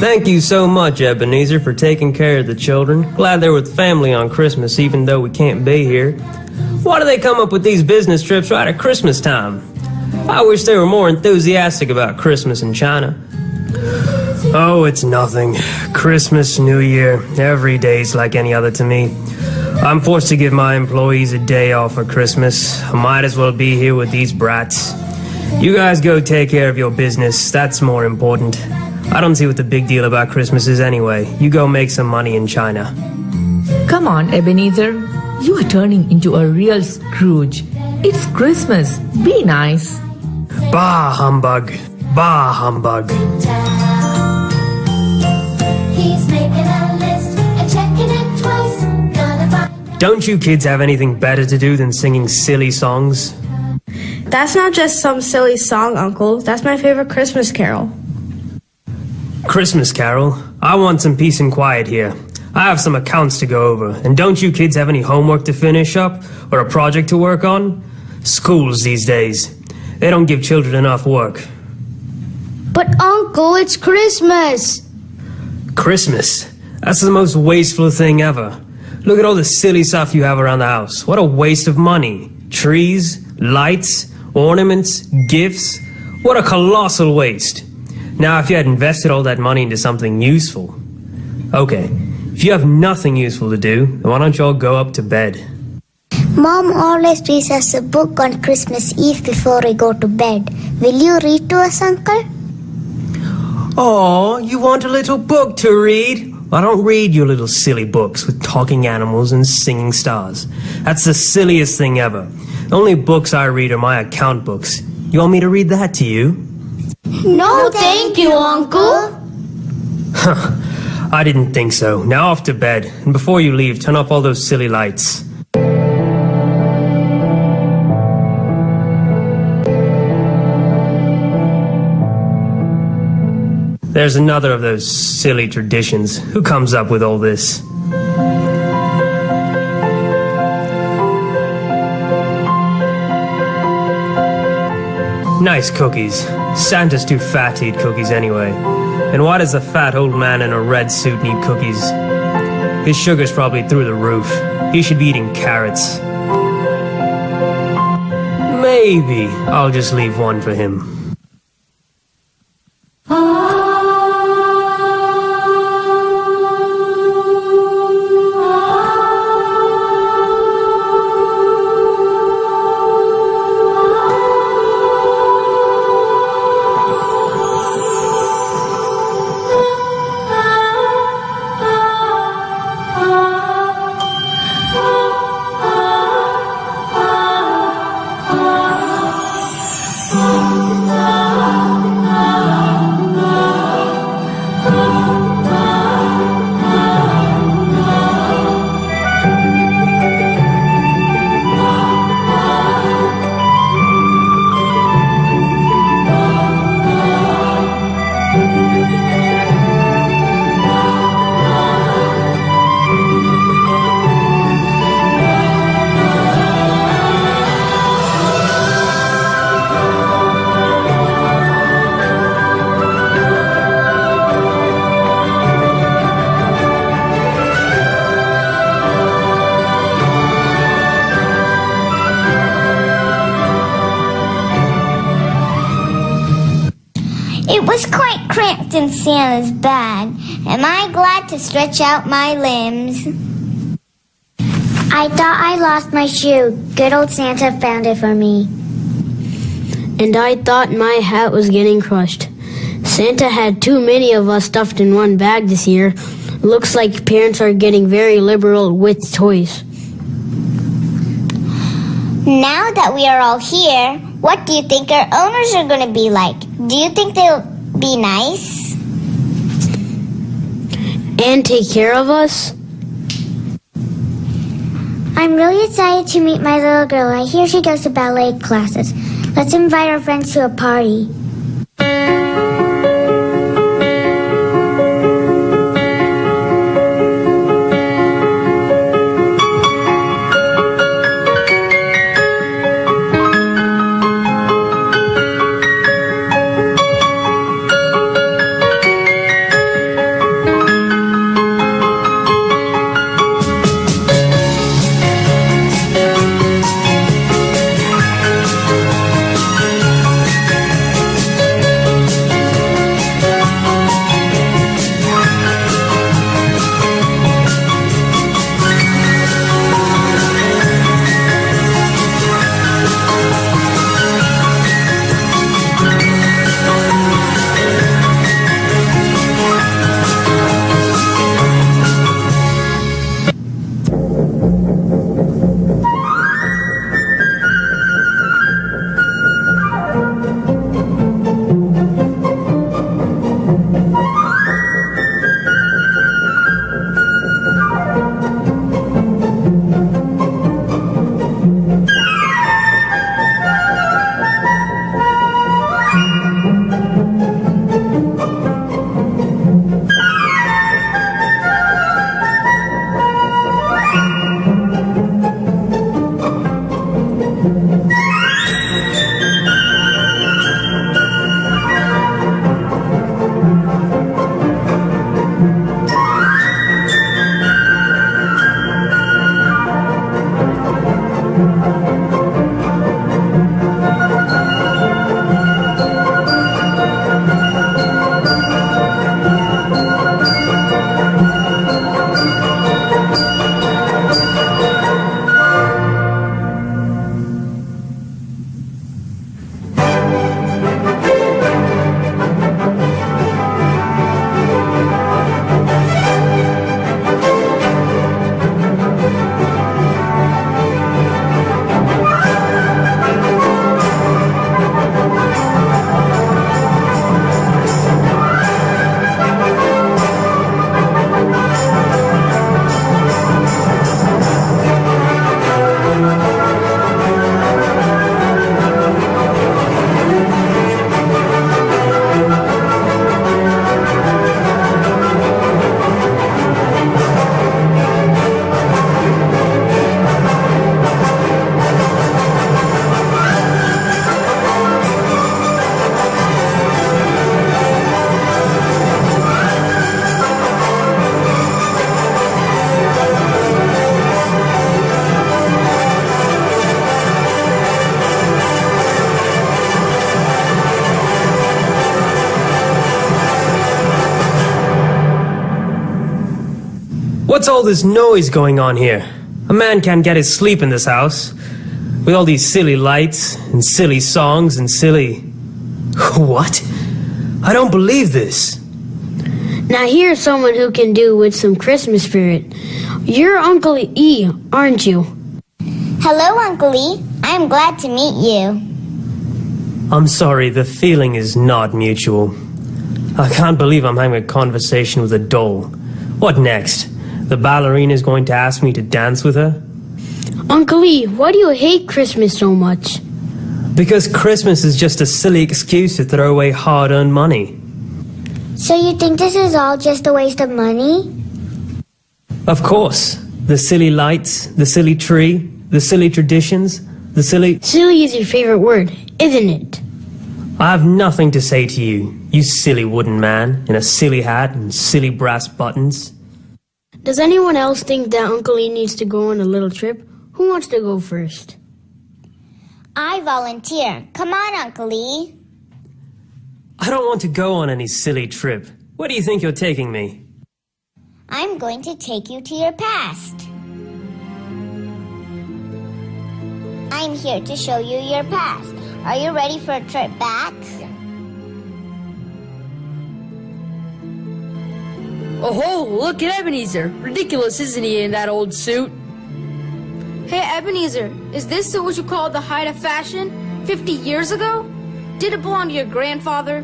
Thank you so much, Ebenezer, for taking care of the children. Glad they're with family on Christmas, even though we can't be here. Why do they come up with these business trips right at Christmas time? I wish they were more enthusiastic about Christmas in China. Oh, it's nothing. Christmas, New Year, every day's like any other to me. I'm forced to give my employees a day off for Christmas. I might as well be here with these brats. You guys go take care of your business. That's more important. I don't see what the big deal about Christmas is anyway. You go make some money in China. Come on, Ebenezer. You are turning into a real Scrooge. It's Christmas. Be nice. Bah humbug. Bah humbug. He's making a list and checking it twice. Don't you kids have anything better to do than singing silly songs? That's not just some silly song, Uncle. That's my favorite Christmas carol. Christmas carol? I want some peace and quiet here. I have some accounts to go over. And don't you kids have any homework to finish up? Or a project to work on? Schools these days. They don't give children enough work. But Uncle, it's Christmas. Christmas? That's the most wasteful thing ever. Look at all the silly stuff you have around the house. What a waste of money. Trees, lights, ornaments, gifts. What a colossal waste. Now, if you had invested all that money into something useful. Okay, if you have nothing useful to do, then why don't you all go up to bed? Mom always reads us a book on Christmas Eve before we go to bed. Will you read to us, Uncle? Oh, you want a little book to read? I don't read your little silly books with talking animals and singing stars. That's the silliest thing ever. The only books I read are my account books. You want me to read that to you? No, thank you, Uncle. I didn't think so. Now off to bed. And before you leave, turn off all those silly lights. There's another of those silly traditions. Who comes up with all this? Nice cookies. Santa's too fat to eat cookies anyway. And why does a fat old man in a red suit need cookies? His sugar's probably through the roof. He should be eating carrots. Maybe I'll just leave one for him. It was quite cramped in Santa's bag. Am I glad to stretch out my limbs? I thought I lost my shoe. Good old Santa found it for me. And I thought my hat was getting crushed. Santa had too many of us stuffed in one bag this year. Looks like parents are getting very liberal with toys. Now that we are all here, what do you think our owners are going to be like? Do you think they'll be nice? And take care of us? I'm really excited to meet my little girl. I hear she goes to ballet classes. Let's invite our friends to a party. What's all this noise going on here? A man can't get his sleep in this house. With all these silly lights, and silly songs, and silly... What? I don't believe this. Now here's someone who can do with some Christmas spirit. You're Uncle E, aren't you? Hello, Uncle E. I'm glad to meet you. I'm sorry, the feeling is not mutual. I can't believe I'm having a conversation with a doll. What next? The ballerina's going to ask me to dance with her? Uncle E, why do you hate Christmas so much? Because Christmas is just a silly excuse to throw away hard-earned money. So you think this is all just a waste of money? Of course. The silly lights, the silly tree, the silly traditions, the silly... Silly is your favorite word, isn't it? I have nothing to say to you, you silly wooden man in a silly hat and silly brass buttons. Does anyone else think that Uncle E needs to go on a little trip? Who wants to go first? I volunteer. Come on, Uncle E. I don't want to go on any silly trip. Where do you think you're taking me? I'm going to take you to your past. I'm here to show you your past. Are you ready for a trip back? Oh, look at Ebenezer. Ridiculous, isn't he, in that old suit? Hey, Ebenezer, is this what you called the height of fashion 50 years ago? Did it belong to your grandfather?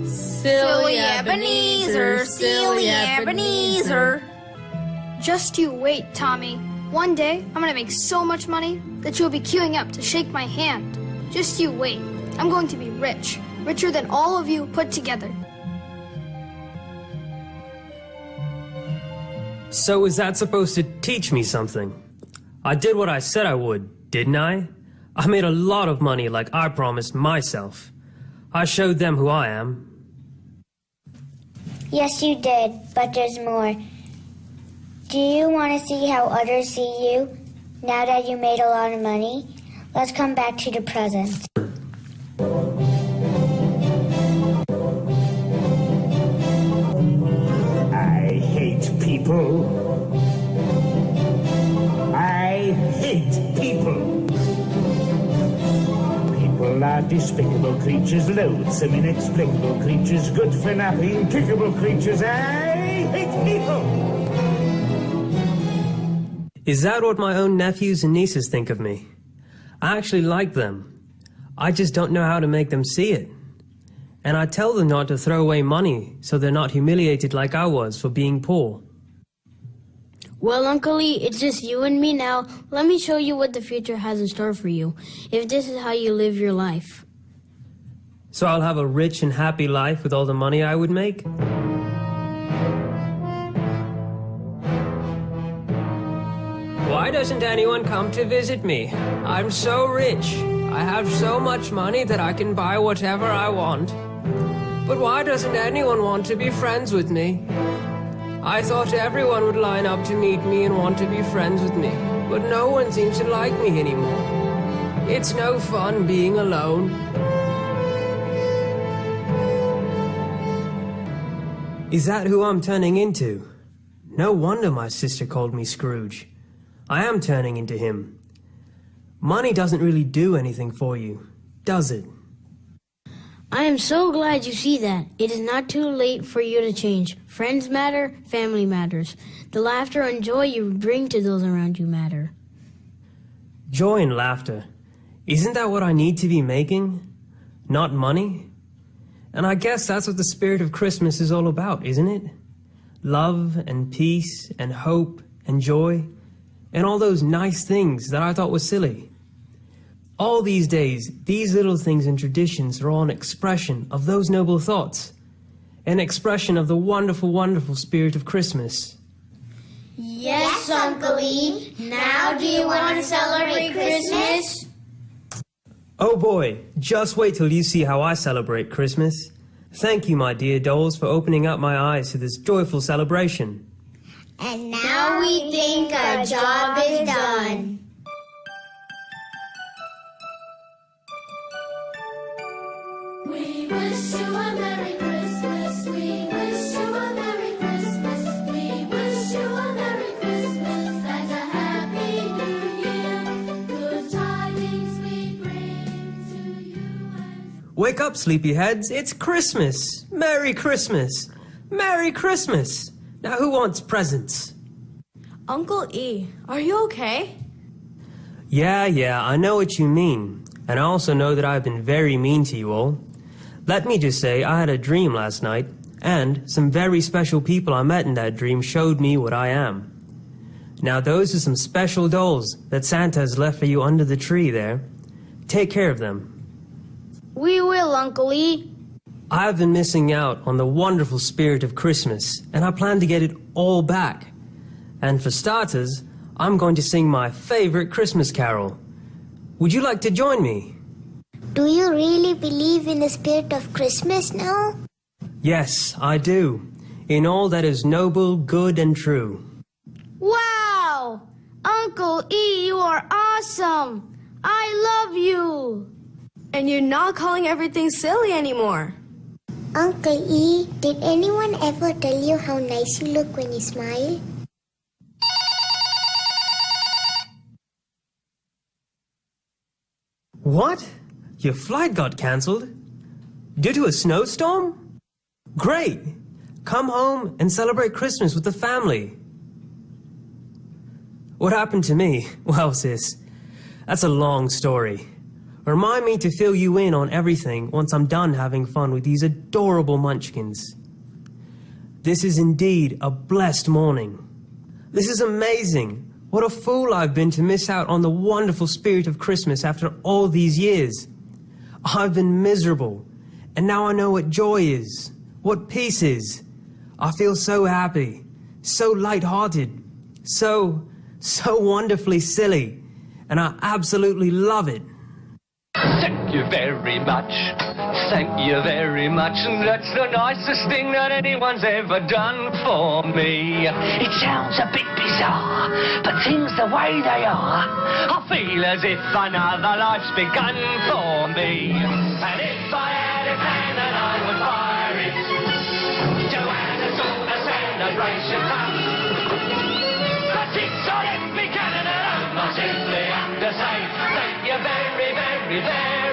Silly Ebenezer, silly Ebenezer. Just you wait, Tommy. One day, I'm gonna make so much money that you'll be queuing up to shake my hand. Just you wait. I'm going to be rich. Richer than all of you put together. So is that supposed to teach me something? I did what I said I would, didn't I? I made a lot of money like I promised myself. I showed them who I am. Yes, you did, but there's more. Do you want to see how others see you now that you made a lot of money? Let's come back to the present. I hate people. I hate people. People are despicable creatures, loathsome, inexplicable creatures, good for nothing, kickable creatures. I hate people. Is that what my own nephews and nieces think of me? I actually like them. I just don't know how to make them see it. And I tell them not to throw away money so they're not humiliated like I was for being poor. Well, Uncle E, it's just you and me now. Let me show you what the future has in store for you, if this is how you live your life. So I'll have a rich and happy life with all the money I would make? Why doesn't anyone come to visit me? I'm so rich. I have so much money that I can buy whatever I want. But why doesn't anyone want to be friends with me? I thought everyone would line up to meet me and want to be friends with me, but no one seems to like me anymore. It's no fun being alone. Is that who I'm turning into? No wonder my sister called me Scrooge. I am turning into him. Money doesn't really do anything for you, does it? I am so glad you see that. It is not too late for you to change. Friends matter, family matters. The laughter and joy you bring to those around you matter. Joy and laughter. Isn't that what I need to be making? Not money? And I guess that's what the spirit of Christmas is all about, isn't it? Love and peace and hope and joy and all those nice things that I thought were silly. All these days, these little things and traditions are all an expression of those noble thoughts, an expression of the wonderful, wonderful spirit of Christmas. Yes, Uncle E. Now do you want to celebrate Christmas? Oh boy, just wait till you see how I celebrate Christmas. Thank you, my dear dolls, for opening up my eyes to this joyful celebration. And now we think our job is done. We wish you a Merry Christmas. We wish you a Merry Christmas. We wish you Wake up, sleepyheads. It's Christmas. Merry Christmas. Merry Christmas. Now who wants presents? Uncle E, are you okay? Yeah, I know what you mean. And I also know that I've been very mean to you all. Let me just say I had a dream last night, and some very special people I met in that dream showed me what I am. Now those are some special dolls that Santa has left for you under the tree there. Take care of them. We will, Uncle E. I've been missing out on the wonderful spirit of Christmas, and I plan to get it all back. And for starters, I'm going to sing my favorite Christmas carol. Would you like to join me? Do you really believe in the spirit of Christmas now? Yes, I do. In all that is noble, good, and true. Wow! Uncle E, you are awesome! I love you! And you're not calling everything silly anymore. Uncle E, did anyone ever tell you how nice you look when you smile? What? Your flight got cancelled? Due to a snowstorm? Great! Come home and celebrate Christmas with the family. What happened to me? Well, sis, that's a long story. Remind me to fill you in on everything once I'm done having fun with these adorable munchkins. This is indeed a blessed morning. This is amazing. What a fool I've been to miss out on the wonderful spirit of Christmas after all these years. I've been miserable, and now I know what joy is, what peace is. I feel so happy, so light-hearted, so wonderfully silly, and I absolutely love it. Thank you very much. Thank you very much. And that's the nicest thing that anyone's ever done for me. It sounds a bit bizarre, but things the way they are, I feel as if another life's begun for me. And if I had a cannon, I would fire it. Joanna saw the celebration come. But since I left me cannon at home, I simply have to say thank you very, very, very